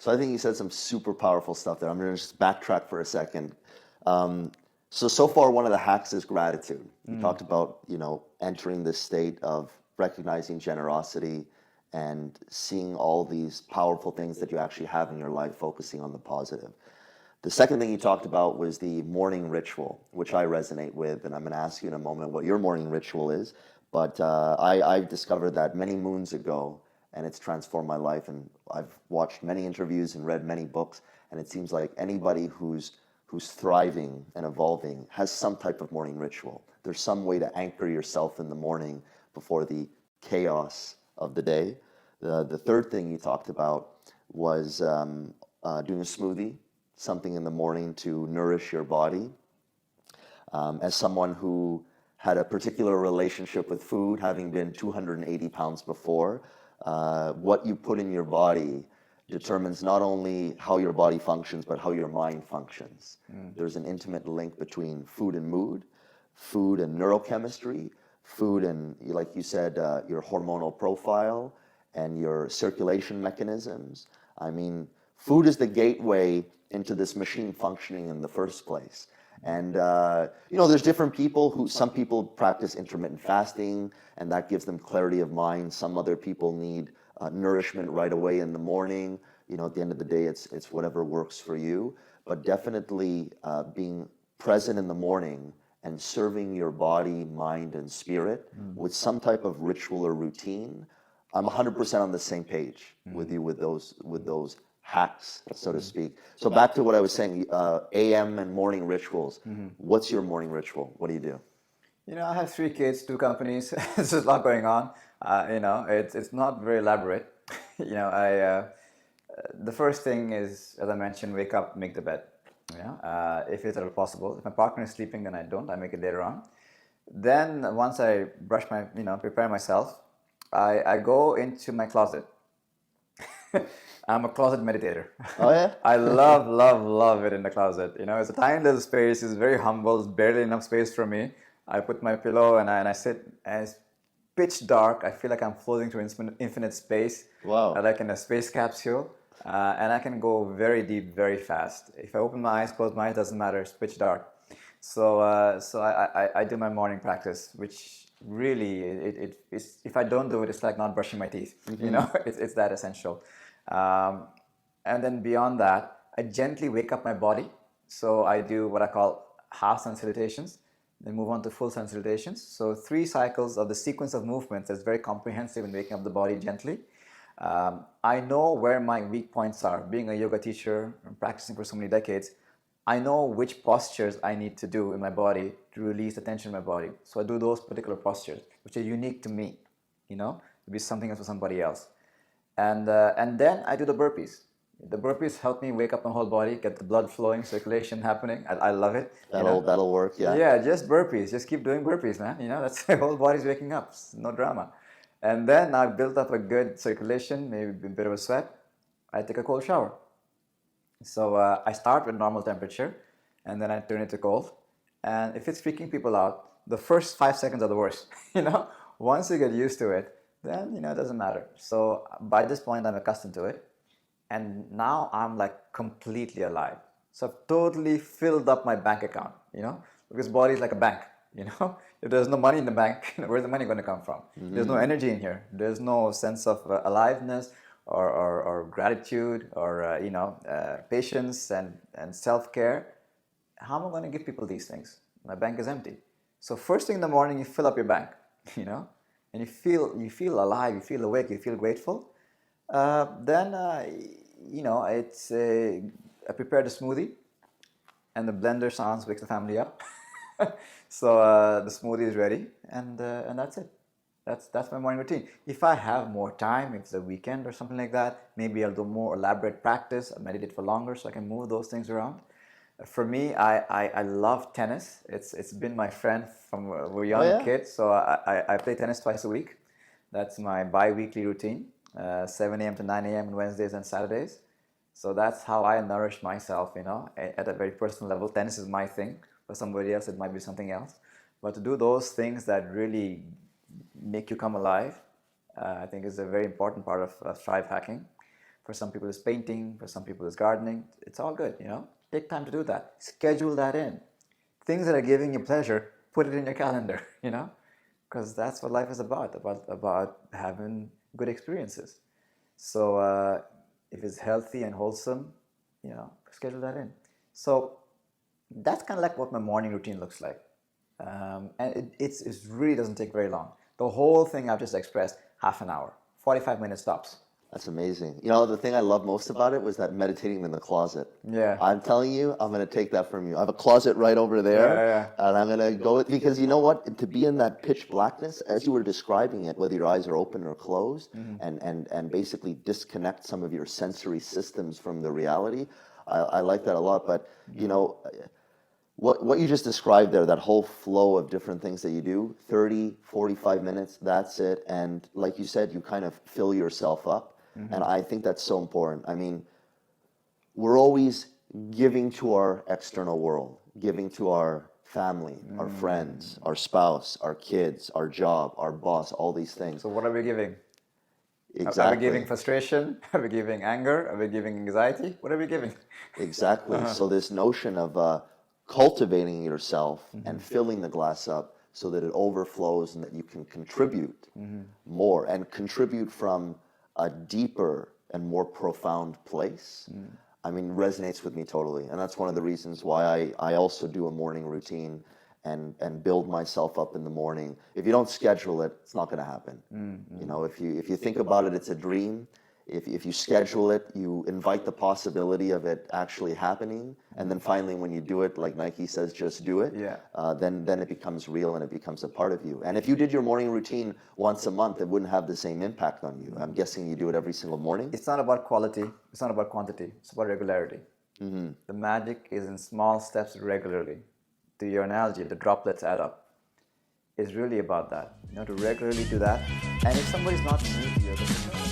So I think you said some super powerful stuff there. I'm going to just backtrack for a second. So far, one of the hacks is gratitude. You talked about, entering this state of recognizing generosity and seeing all these powerful things that you actually have in your life, focusing on the positive. The second thing you talked about was the morning ritual, which I resonate with, and I'm going to ask you in a moment what your morning ritual is. But I discovered that many moons ago, and it's transformed my life. And I've watched many interviews and read many books, and it seems like anybody who's thriving and evolving has some type of morning ritual. There's some way to anchor yourself in the morning before the chaos of the day. The third thing you talked about was doing a smoothie, something in the morning to nourish your body. As someone who had a particular relationship with food, having been 280 pounds before, what you put in your body determines not only how your body functions, but how your mind functions. There's an intimate link between food and mood, food and neurochemistry, food and, like you said, your hormonal profile and your circulation mechanisms. I mean, food is the gateway into this machine functioning in the first place. And, there's different people some people practice intermittent fasting, and that gives them clarity of mind. Some other people need nourishment right away in the morning. At the end of the day, it's whatever works for you. But definitely being present in the morning and serving your body, mind, and spirit with some type of ritual or routine. I'm 100% on the same page with you with those hacks, so to speak. So back to what I was saying, AM and morning rituals. What's your morning ritual? What do you do? I have 3 kids, 2 companies. There's a lot going on. It's not very elaborate. The first thing is, as I mentioned, wake up, make the bed. If it's at all possible. If my partner is sleeping, then I don't. I make it later on. Then once I brush prepare myself, I go into my closet. I'm a closet meditator. Oh yeah? I love it in the closet. It's a tiny little space. It's very humble. It's barely enough space for me. I put my pillow and I sit, and it's pitch dark. I feel like I'm floating through infinite space. Wow. Like in a space capsule. And I can go very deep, very fast. If I open my eyes, close my eyes, doesn't matter. It's pitch dark. So I do my morning practice, which really, it's, if I don't do it, it's like not brushing my teeth. It's that essential. And then beyond that, I gently wake up my body. So I do what I call half Sun Salutations, then move on to full Sun Salutations. So 3 cycles of the sequence of movements that's very comprehensive in waking up the body gently. I know where my weak points are. Being a yoga teacher and practicing for so many decades, I know which postures I need to do in my body to release the tension in my body. So I do those particular postures, which are unique to me, to be something else for somebody else. And then I do the burpees. The burpees help me wake up my whole body, get the blood flowing, circulation happening. I love it. That'll work, yeah. Yeah, just burpees. Just keep doing burpees, man. That's the whole body's waking up. No drama. And then I built up a good circulation, maybe a bit of a sweat. I take a cold shower. So I start with normal temperature, and then I turn it to cold. And if it's freaking people out, the first 5 seconds are the worst. Once you get used to it, then it doesn't matter. So by this point, I'm accustomed to it, and now I'm like completely alive. So I've totally filled up my bank account. Because body is like a bank. If there's no money in the bank, where's the money going to come from? There's no energy in here. There's no sense of aliveness or gratitude or patience and self-care. How am I going to give people these things? My bank is empty. So first thing in the morning, you fill up your bank, and you feel alive, you feel awake, you feel grateful. Then it's I prepared a smoothie, and the blender sounds wakes the family up. So the smoothie is ready, and that's it. That's my morning routine. If I have more time, if it's a weekend or something like that, maybe I'll do more elaborate practice. I'll meditate for longer so I can move those things around. For me, I love tennis. It's been my friend from we're young kids, so I play tennis twice a week. That's my bi-weekly routine, 7 a.m. to 9 a.m. on Wednesdays and Saturdays. So that's how I nourish myself, at a very personal level. Tennis is my thing. For somebody else, it might be something else. But to do those things that really make you come alive, I think is a very important part of thrive hacking. For some people, it's painting. For some people, it's gardening. It's all good, Take time to do that. Schedule that in. Things that are giving you pleasure, put it in your calendar, because that's what life is about having good experiences. So if it's healthy and wholesome, schedule that in. So that's kind of like what my morning routine looks like. And it really doesn't take very long. The whole thing I've just expressed, half an hour, 45 minutes tops. That's amazing. The thing I love most about it was that meditating in the closet. Yeah. I'm telling you, I'm going to take that from you. I have a closet right over there, and I'm going to go because you know what? To be in that pitch blackness, as you were describing it, whether your eyes are open or closed, and basically disconnect some of your sensory systems from the reality, I like that a lot. But, what you just described there, that whole flow of different things that you do, 30, 45 minutes, that's it. And like you said, you kind of fill yourself up. And I think that's so important. I mean, we're always giving to our external world, giving to our family, our friends, our spouse, our kids, our job, our boss, all these things. So what are we giving? Exactly. Are we giving frustration? Are we giving anger? Are we giving anxiety? What are we giving? Exactly. So this notion of cultivating yourself and filling the glass up so that it overflows and that you can contribute more and contribute from a deeper and more profound place, I mean, resonates with me totally. And that's one of the reasons why I also do a morning routine and build myself up in the morning. If you don't schedule it, it's not going to happen. If you think about it, it's a dream. If you schedule it, you invite the possibility of it actually happening. And then finally, when you do it, like Nike says, just do it. Yeah. Then it becomes real and it becomes a part of you. And if you did your morning routine once a month, it wouldn't have the same impact on you. I'm guessing you do it every single morning. It's not about quality. It's not about quantity. It's about regularity. The magic is in small steps regularly. To your analogy, the droplets add up. It's really about that. To regularly do that. And if somebody's not new to yoga,